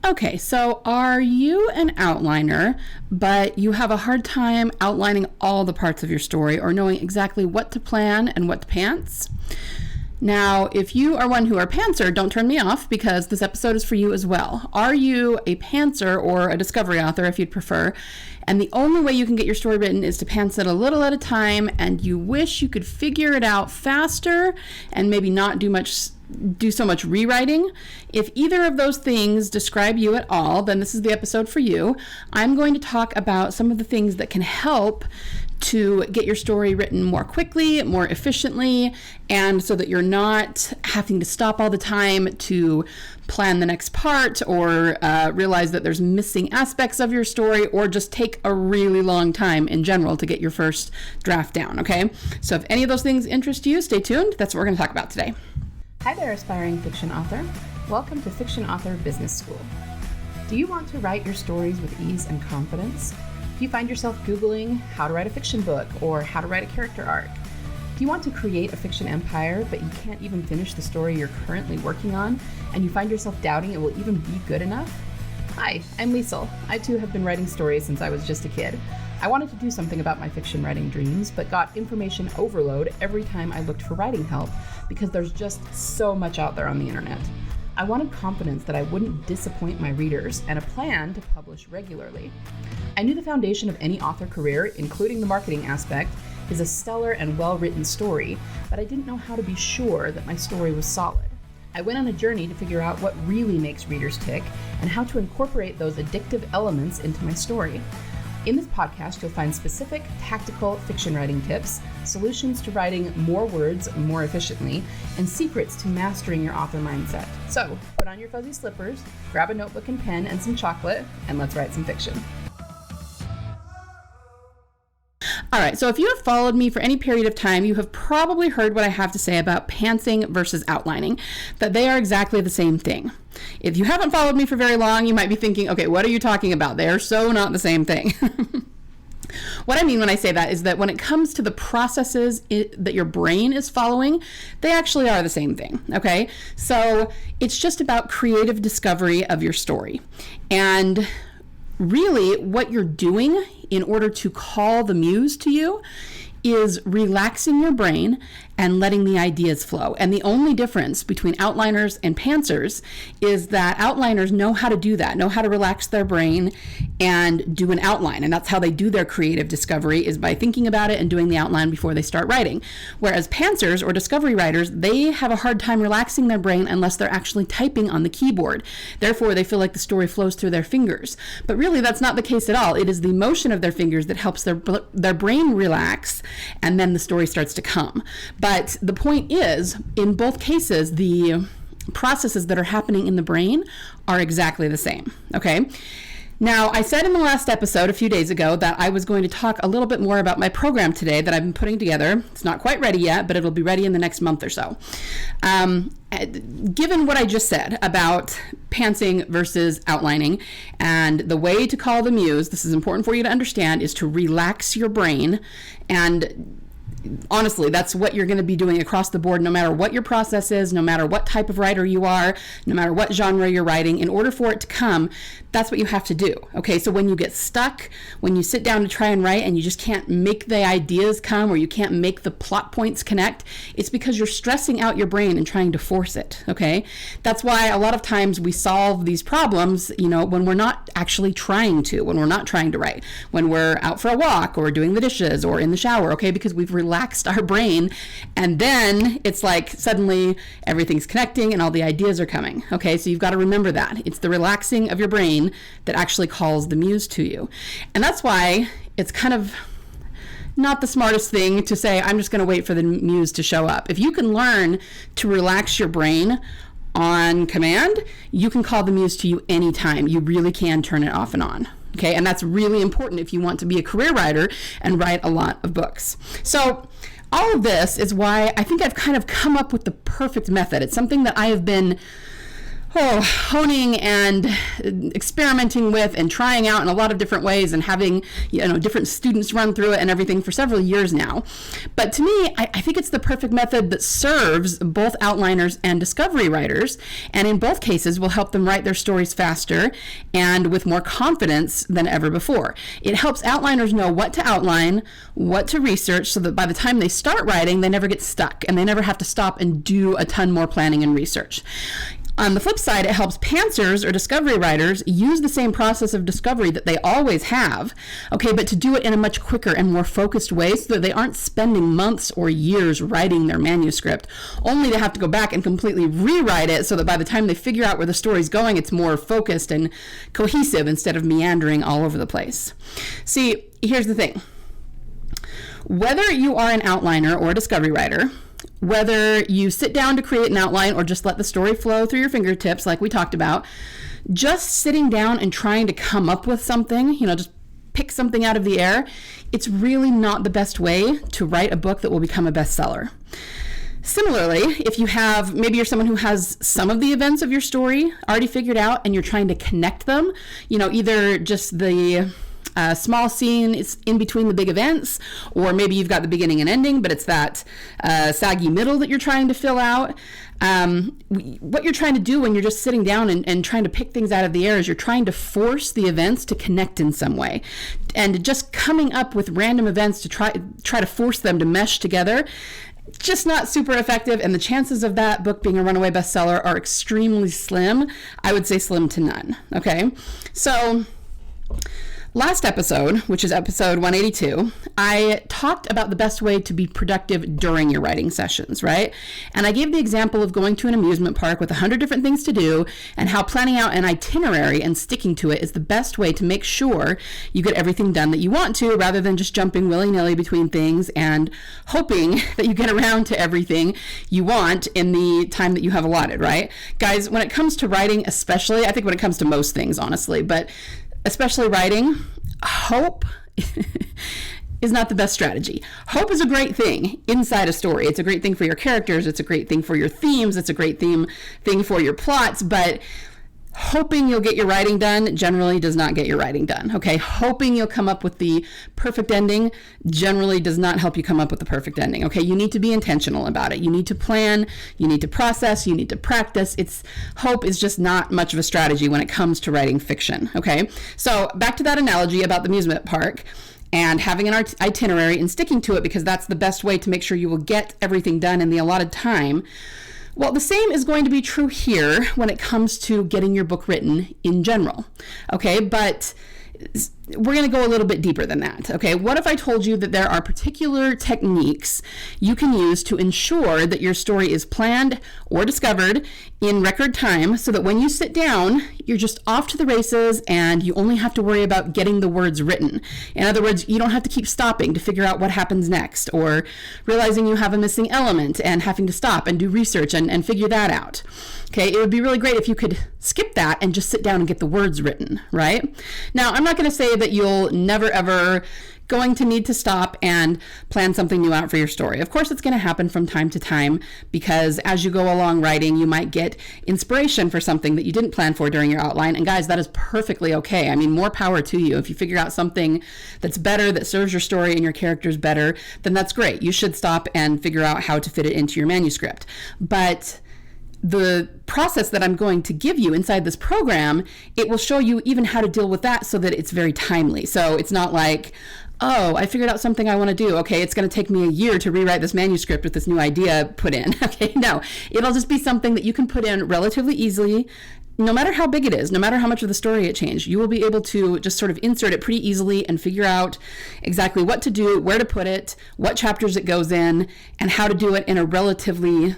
Okay, so are you an outliner, but you have a hard time outlining all the parts of your story or knowing exactly what to plan and what to pants? Now, if you are one who are pantser, don't turn me off because this episode is for you as well. Are you a pantser or a discovery author, if you'd prefer, and the only way you can get your story written is to pants it a little at a time, and you wish you could figure it out faster and maybe not do so much rewriting? If either of those things describe you at all, then this is the episode for you. I'm going to talk about some of the things that can help to get your story written more quickly, more efficiently, and so that you're not having to stop all the time to plan the next part or realize that there's missing aspects of your story, or just take a really long time in general to get your first draft down, okay? So if any of those things interest you, stay tuned. That's what we're going to talk about today. Hi there, aspiring fiction author. Welcome to Fiction Author Business School. Do you want to write your stories with ease and confidence? Do you find yourself Googling how to write a fiction book or how to write a character arc? Do you want to create a fiction empire, but you can't even finish the story you're currently working on, and you find yourself doubting it will even be good enough? Hi, I'm Liesl. I too have been writing stories since I was just a kid. I wanted to do something about my fiction writing dreams, but got information overload every time I looked for writing help because there's just so much out there on the internet. I wanted confidence that I wouldn't disappoint my readers and a plan to publish regularly. I knew the foundation of any author career, including the marketing aspect, is a stellar and well-written story, but I didn't know how to be sure that my story was solid. I went on a journey to figure out what really makes readers tick and how to incorporate those addictive elements into my story. In this podcast, you'll find specific tactical fiction writing tips, solutions to writing more words more efficiently, and secrets to mastering your author mindset. So, put on your fuzzy slippers, grab a notebook and pen and some chocolate, and let's write some fiction. All right, so if you have followed me for any period of time, you have probably heard what I have to say about pantsing versus outlining, that they are exactly the same thing. If you haven't followed me for very long, you might be thinking, okay, what are you talking about? They are so not the same thing. What I mean when I say that is that when it comes to the processes that your brain is following, they actually are the same thing, okay? So it's just about creative discovery of your story. And really what you're doing in order to call the muse to you is relaxing your brain and letting the ideas flow. And the only difference between outliners and pantsers is that outliners know how to do that, know how to relax their brain and do an outline. And that's how they do their creative discovery, is by thinking about it and doing the outline before they start writing. Whereas pantsers or discovery writers, they have a hard time relaxing their brain unless they're actually typing on the keyboard. Therefore, they feel like the story flows through their fingers. But really, that's not the case at all. It is the motion of their fingers that helps their brain relax, and then the story starts to come. But the point is, in both cases, the processes that are happening in the brain are exactly the same, okay? Now, I said in the last episode a few days ago that I was going to talk a little bit more about my program today that I've been putting together. It's not quite ready yet, but it'll be ready in the next month or so. Given what I just said about pantsing versus outlining, and the way to call the muse, this is important for you to understand, is to relax your brain. And honestly, that's what you're going to be doing across the board, no matter what your process is, no matter what type of writer you are, no matter what genre you're writing. In order for it to come, that's what you have to do. Okay, so when you get stuck, when you sit down to try and write and you just can't make the ideas come, or you can't make the plot points connect, it's because you're stressing out your brain and trying to force it. Okay, that's why a lot of times we solve these problems, when we're not actually trying to, when we're not trying to write, when we're out for a walk or doing the dishes or in the shower, okay, because we've relaxed our brain, and then it's like suddenly everything's connecting and all the ideas are coming. Okay, so you've got to remember that. It's the relaxing of your brain that actually calls the muse to you. And that's why it's kind of not the smartest thing to say, I'm just going to wait for the muse to show up. If you can learn to relax your brain on command, you can call the muse to you anytime. You really can turn it off and on. Okay, and that's really important if you want to be a career writer and write a lot of books. So all of this is why I think I've kind of come up with the perfect method. It's something that I have been honing and experimenting with and trying out in a lot of different ways and having, different students run through it and everything for several years now. But to me, I think it's the perfect method that serves both outliners and discovery writers, and in both cases will help them write their stories faster and with more confidence than ever before. It helps outliners know what to outline, what to research, so that by the time they start writing, they never get stuck and they never have to stop and do a ton more planning and research. On the flip side, it helps pantsers or discovery writers use the same process of discovery that they always have, okay, but to do it in a much quicker and more focused way so that they aren't spending months or years writing their manuscript, only to have to go back and completely rewrite it so that by the time they figure out where the story's going, it's more focused and cohesive instead of meandering all over the place. See, here's the thing. Whether you are an outliner or a discovery writer, whether you sit down to create an outline or just let the story flow through your fingertips like we talked about, just sitting down and trying to come up with something, just pick something out of the air, it's really not the best way to write a book that will become a bestseller. Similarly, if maybe you're someone who has some of the events of your story already figured out and you're trying to connect them, either just the small scene is in between the big events, or maybe you've got the beginning and ending, but it's that saggy middle that you're trying to fill out. What you're trying to do when you're just sitting down and trying to pick things out of the air is you're trying to force the events to connect in some way. And just coming up with random events to try to force them to mesh together, just not super effective, and the chances of that book being a runaway bestseller are extremely slim. I would say slim to none. Okay, so last episode, which is episode 182, I talked about the best way to be productive during your writing sessions, right? And I gave the example of going to an amusement park with 100 different things to do and how planning out an itinerary and sticking to it is the best way to make sure you get everything done that you want to, rather than just jumping willy-nilly between things and hoping that you get around to everything you want in the time that you have allotted, right? Guys, when it comes to writing especially, I think when it comes to most things, honestly, but especially writing, hope is not the best strategy. Hope is a great thing inside a story. It's a great thing for your characters. It's a great thing for your themes. It's a great thing for your plots. But hoping you'll get your writing done generally does not get your writing done. Okay, hoping you'll come up with the perfect ending generally does not help you come up with the perfect ending. Okay, you need to be intentional about it. You need to plan, you need to process, you need to practice. Hope is just not much of a strategy when it comes to writing fiction. Okay, so back to that analogy about the amusement park and having an itinerary and sticking to it, because that's the best way to make sure you will get everything done in the allotted time. Well, the same is going to be true here when it comes to getting your book written in general, okay? But we're going to go a little bit deeper than that, okay? What if I told you that there are particular techniques you can use to ensure that your story is planned or discovered in record time, so that when you sit down, you're just off to the races and you only have to worry about getting the words written. In other words, you don't have to keep stopping to figure out what happens next, or realizing you have a missing element and having to stop and do research and figure that out. Okay, it would be really great if you could skip that and just sit down and get the words written, right? Now, I'm not going to say that you'll never ever going to need to stop and plan something new out for your story. Of course, it's going to happen from time to time, because as you go along writing, you might get inspiration for something that you didn't plan for during your outline. And guys, that is perfectly okay. I mean, more power to you. If you figure out something that's better, that serves your story and your characters better, then that's great. You should stop and figure out how to fit it into your manuscript. But the process that I'm going to give you inside this program, it will show you even how to deal with that so that it's very timely. So it's not like, oh, I figured out something I want to do. Okay, it's going to take me a year to rewrite this manuscript with this new idea put in. Okay, no, it'll just be something that you can put in relatively easily. No matter how big it is, no matter how much of the story it changed, you will be able to just sort of insert it pretty easily and figure out exactly what to do, where to put it, what chapters it goes in, and how to do it in a relatively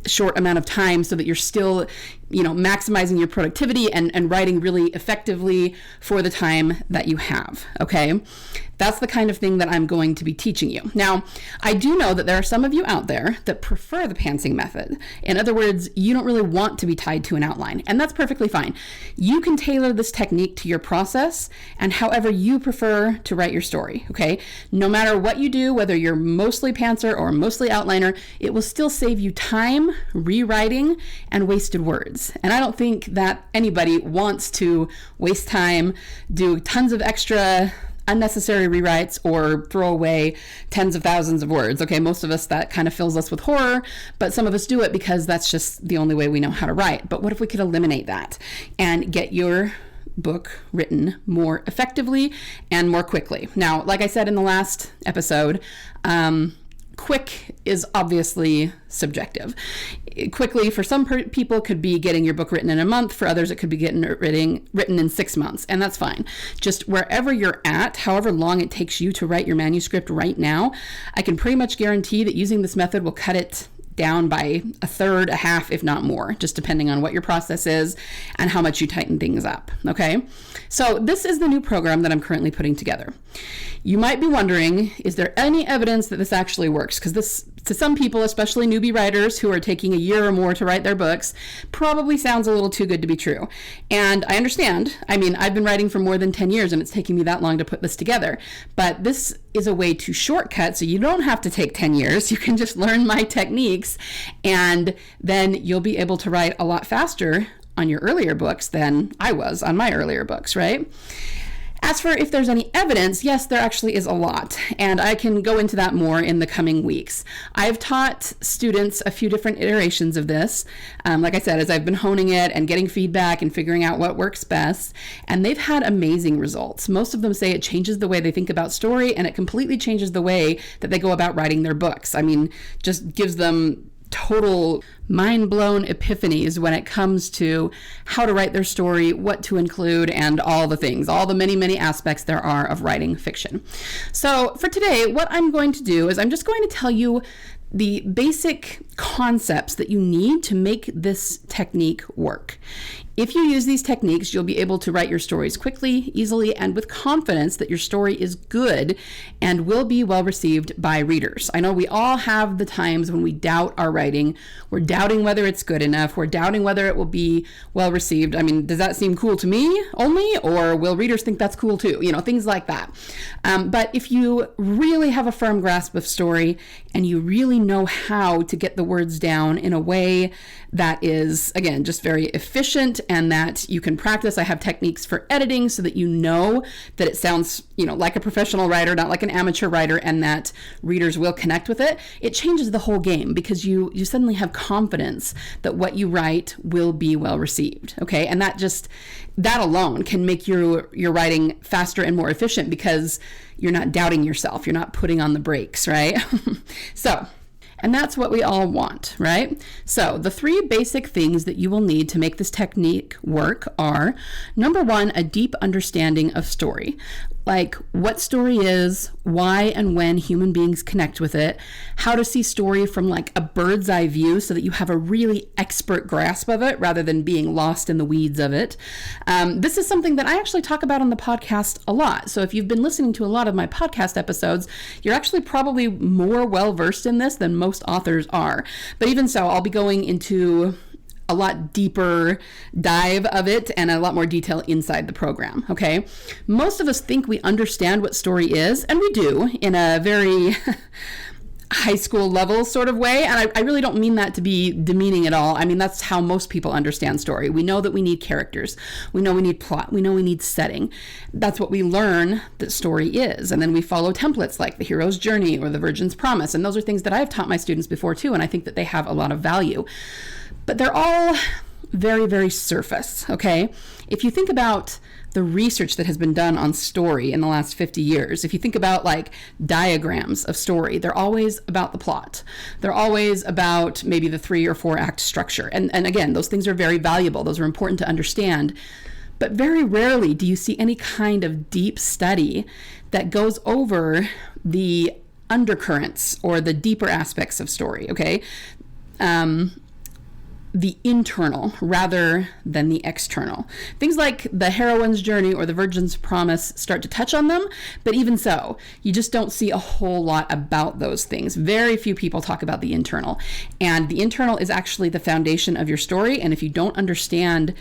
short amount of time, so that you're still, maximizing your productivity and writing really effectively for the time that you have. Okay, That's the kind of thing that I'm going to be teaching you. Now, I do know that there are some of you out there that prefer the pantsing method. In other words, you don't really want to be tied to an outline, and that's perfectly fine. You can tailor this technique to your process and however you prefer to write your story, okay? No matter what you do, whether you're mostly pantser or mostly outliner, it will still save you time, rewriting, and wasted words. And I don't think that anybody wants to waste time, do tons of extra unnecessary rewrites, or throw away tens of thousands of words. Okay, most of us, that kind of fills us with horror, but some of us do it because that's just the only way we know how to write. But what if we could eliminate that and get your book written more effectively and more quickly? Now, like I said in the last episode, quick is obviously subjective. Quickly, for some people, could be getting your book written in a month. For others, it could be getting it written in 6 months, and that's fine. Just wherever you're at, however long it takes you to write your manuscript right now, I can pretty much guarantee that using this method will cut it down by a third, a half, if not more, just depending on what your process is and how much you tighten things up, okay? So this is the new program that I'm currently putting together. You might be wondering, is there any evidence that this actually works? Because this, to some people, especially newbie writers who are taking a year or more to write their books, probably sounds a little too good to be true. And I understand. I mean, I've been writing for more than 10 years and it's taking me that long to put this together. But this is a way to shortcut, so you don't have to take 10 years. You can just learn my techniques, and then you'll be able to write a lot faster on your earlier books than I was on my earlier books, right? As for if there's any evidence, yes, there actually is a lot, and I can go into that more in the coming weeks. I've taught students a few different iterations of this, like I said, as I've been honing it and getting feedback and figuring out what works best, and they've had amazing results. Most of them say it changes the way they think about story, and it completely changes the way that they go about writing their books. I mean, just gives them total mind-blown epiphanies when it comes to how to write their story, what to include, and all the things, all the many, many aspects there are of writing fiction. So for today, what I'm going to do is I'm just going to tell you the basic concepts that you need to make this technique work. If you use these techniques, you'll be able to write your stories quickly, easily, and with confidence that your story is good and will be well received by readers. I know we all have the times when we doubt our writing. We're doubting whether it's good enough. We're doubting whether it will be well received. I mean, does that seem cool to me only, or will readers think that's cool too? You know, things like that. But if you really have a firm grasp of story and you really know how to get the words down in a way that is, again, just very efficient and that you can practice. I have techniques for editing so that you know that it sounds, like a professional writer, not like an amateur writer, and that readers will connect with it. It changes the whole game because you suddenly have confidence that what you write will be well received, okay? And that alone can make your writing faster and more efficient because you're not doubting yourself. You're not putting on the brakes, right? And that's what we all want, right? So the 3 basic things that you will need to make this technique work are, number 1, a deep understanding of story. Like what story is, why and when human beings connect with it, how to see story from like a bird's eye view so that you have a really expert grasp of it rather than being lost in the weeds of it. This is something that I actually talk about on the podcast a lot. So if you've been listening to a lot of my podcast episodes, you're actually probably more well-versed in this than most authors are. But even so, I'll be going into a lot deeper dive of it and a lot more detail inside the program, okay? Most of us think we understand what story is, and we do in a very high school level sort of way, and I really don't mean that to be demeaning at all. I mean, that's how most people understand story. We know that we need characters. We know we need plot. We know we need setting. That's what we learn that story is, and then we follow templates like the hero's journey or the virgin's promise, and those are things that I've taught my students before too, and I think that they have a lot of value. But they're all very, very surface, okay? If you think about the research that has been done on story in the last 50 years, if you think about like diagrams of story, they're always about the plot. They're always about maybe the 3 or 4 act structure. And again, those things are very valuable. Those are important to understand. But very rarely do you see any kind of deep study that goes over the undercurrents or the deeper aspects of story, okay? the internal rather than the external. Things like the heroine's journey or the virgin's promise start to touch on them, but even so, you just don't see a whole lot about those things. Very few people talk about the internal, and the internal is actually the foundation of your story. And if you don't understand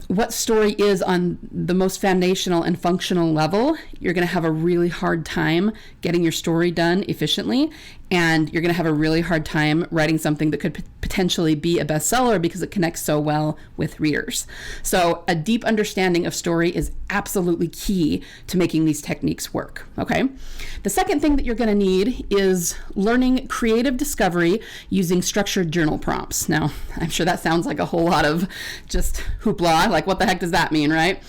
what story is on the most foundational and functional level, you're going to have a really hard time getting your story done efficiently, and you're going to have a really hard time writing something that could potentially be a bestseller because it connects so well with readers. So a deep understanding of story is absolutely key to making these techniques work, okay? The second thing that you're going to need is learning creative discovery using structured journal prompts. Now, I'm sure that sounds like a whole lot of just hoopla, like what the heck does that mean, right?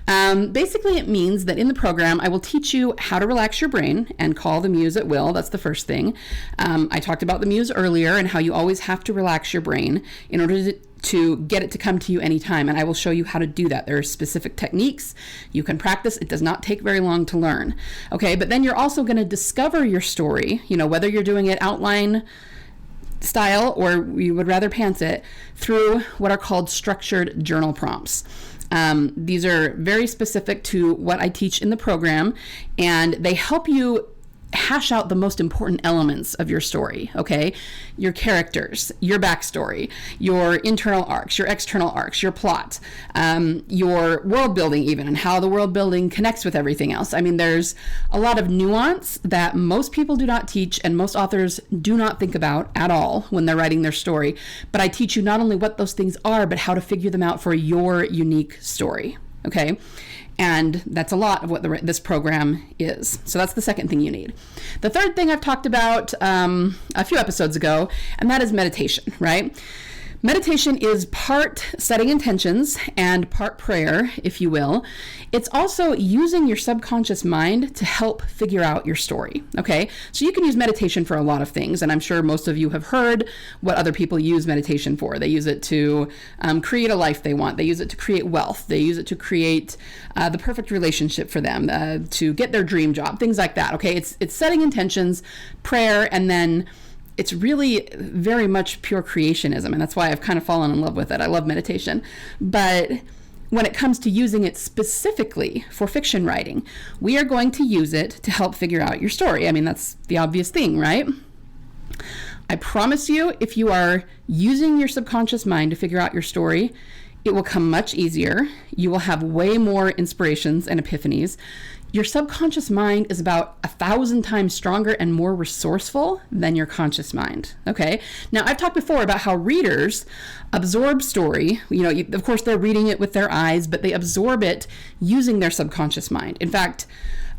Basically, it means that in the program, I will teach you how to relax your brain and call the muse at will. That's the first thing. I talked about the muse earlier and how you always have to relax your brain in order to get it to come to you anytime. And I will show you how to do that. There are specific techniques you can practice. It does not take very long to learn. Okay, but then you're also going to discover your story, whether you're doing it outline style or you would rather pants it, through what are called structured journal prompts. These are very specific to what I teach in the program, and they help you hash out the most important elements of your story, okay? Your characters, your backstory, your internal arcs, your external arcs, your plot, your world building even, and how the world building connects with everything else. I mean, there's a lot of nuance that most people do not teach and most authors do not think about at all when they're writing their story. But I teach you not only what those things are, but how to figure them out for your unique story, okay? And that's a lot of what this program is. So that's the second thing you need. The third thing I've talked about a few episodes ago, and that is meditation, right? Meditation is part setting intentions and part prayer, if you will. It's also using your subconscious mind to help figure out your story, okay? So you can use meditation for a lot of things, and I'm sure most of you have heard what other people use meditation for. They use it to create a life they want. They use it to create wealth. They use it to create the perfect relationship for them, to get their dream job, things like that, okay? It's setting intentions, prayer, and then it's really very much pure creationism, and that's why I've kind of fallen in love with it. I love meditation. But when it comes to using it specifically for fiction writing, we are going to use it to help figure out your story. I mean, that's the obvious thing, right? I promise you, if you are using your subconscious mind to figure out your story, it will come much easier. You will have way more inspirations and epiphanies. Your subconscious mind is about 1,000 times stronger and more resourceful than your conscious mind, okay? Now, I've talked before about how readers absorb story. Of course, they're reading it with their eyes, but they absorb it using their subconscious mind. In fact,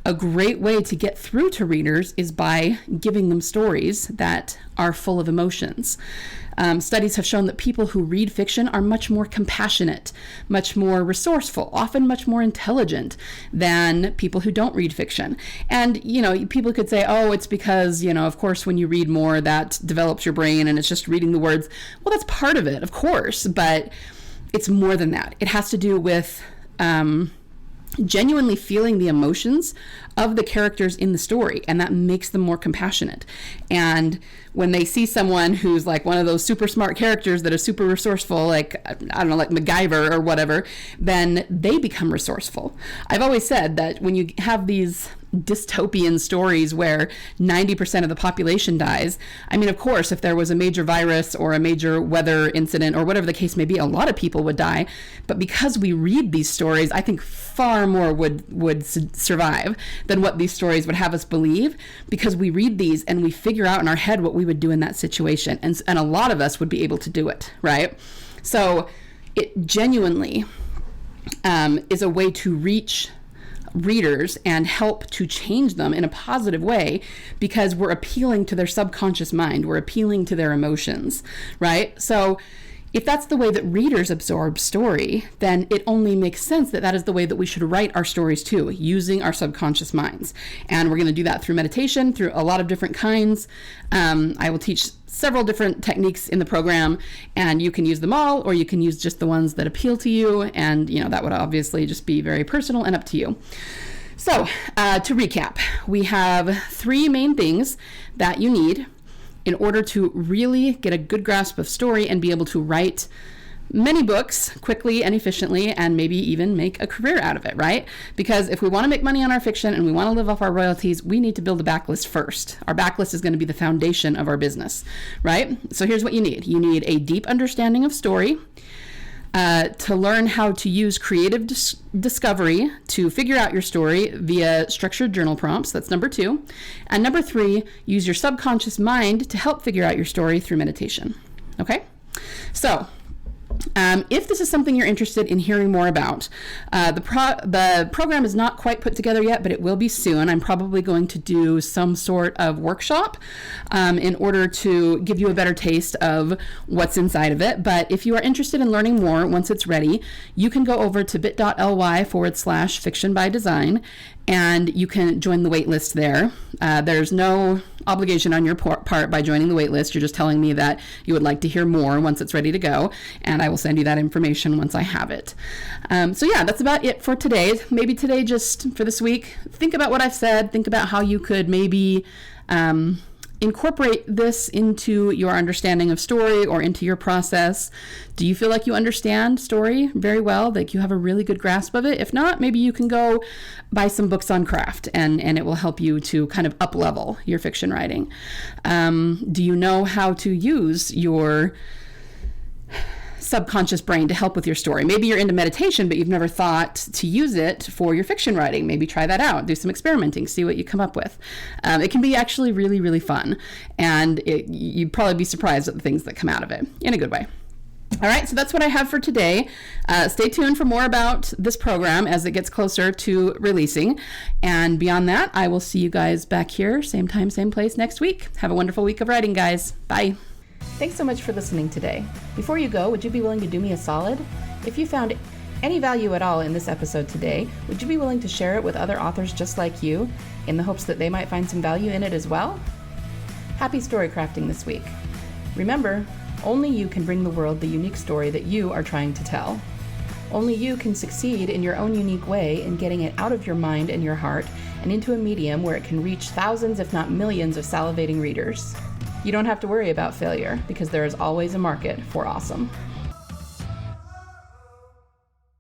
a great way to get through to readers is by giving them stories that are full of emotions. Studies have shown that people who read fiction are much more compassionate, much more resourceful, often much more intelligent than people who don't read fiction. And, people could say, oh, it's because, of course, when you read more, that develops your brain and it's just reading the words. Well, that's part of it, of course, but it's more than that. It has to do with genuinely feeling the emotions of the characters in the story, and that makes them more compassionate. And when they see someone who's like one of those super smart characters that is super resourceful, like, I don't know, like MacGyver or whatever, then they become resourceful. I've always said that when you have these dystopian stories where 90% of the population dies, I mean, of course, if there was a major virus or a major weather incident or whatever the case may be, a lot of people would die. But because we read these stories, I think far more would survive than what these stories would have us believe, because we read these and we figure out in our head what we would do in that situation. And a lot of us would be able to do it, right? So it genuinely is a way to reach readers and help to change them in a positive way, because we're appealing to their subconscious mind. We're appealing to their emotions, right? So if that's the way that readers absorb story, then it only makes sense that that is the way that we should write our stories too, using our subconscious minds. And we're going to do that through meditation, through a lot of different kinds. I will teach several different techniques in the program, and you can use them all, or you can use just the ones that appeal to you. And, that would obviously just be very personal and up to you. So to recap, we have 3 main things that you need in order to really get a good grasp of story and be able to write many books quickly and efficiently, and maybe even make a career out of it, right? Because if we want to make money on our fiction and we want to live off our royalties, we need to build a backlist first. Our backlist is going to be the foundation of our business, right? So here's what you need. You need a deep understanding of story, to learn how to use creative discovery to figure out your story via structured journal prompts. That's number 2. And number 3, use your subconscious mind to help figure out your story through meditation. Okay? So, if this is something you're interested in hearing more about, the program is not quite put together yet, but it will be soon. I'm probably going to do some sort of workshop in order to give you a better taste of what's inside of it. But if you are interested in learning more once it's ready, you can go over to bit.ly/fiction by design, and you can join the wait list there. There's no obligation on your part by joining the wait list. You're just telling me that you would like to hear more once it's ready to go, and I will send you that information once I have it. So yeah, that's about it for today. Maybe today, just for this week, think about what I've said. Think about how you could maybe incorporate this into your understanding of story or into your process. Do you feel like you understand story very well, like you have a really good grasp of it? If not, maybe you can go buy some books on craft, and it will help you to kind of up-level your fiction writing. Do you know how to use your subconscious brain to help with your story? Maybe you're into meditation, but you've never thought to use it for your fiction writing. Maybe try that out. Do some experimenting. See what you come up with. It can be actually really, really fun. And you'd probably be surprised at the things that come out of it in a good way. All right, so that's what I have for today. Stay tuned for more about this program as it gets closer to releasing. And beyond that, I will see you guys back here, same time, same place next week. Have a wonderful week of writing, guys. Bye. Thanks so much for listening today. Before you go, would you be willing to do me a solid? If you found any value at all in this episode today, would you be willing to share it with other authors just like you, in the hopes that they might find some value in it as well? Happy story crafting this week. Remember, only you can bring the world the unique story that you are trying to tell. Only you can succeed in your own unique way in getting it out of your mind and your heart and into a medium where it can reach thousands, if not millions, of salivating readers. You don't have to worry about failure, because there is always a market for awesome.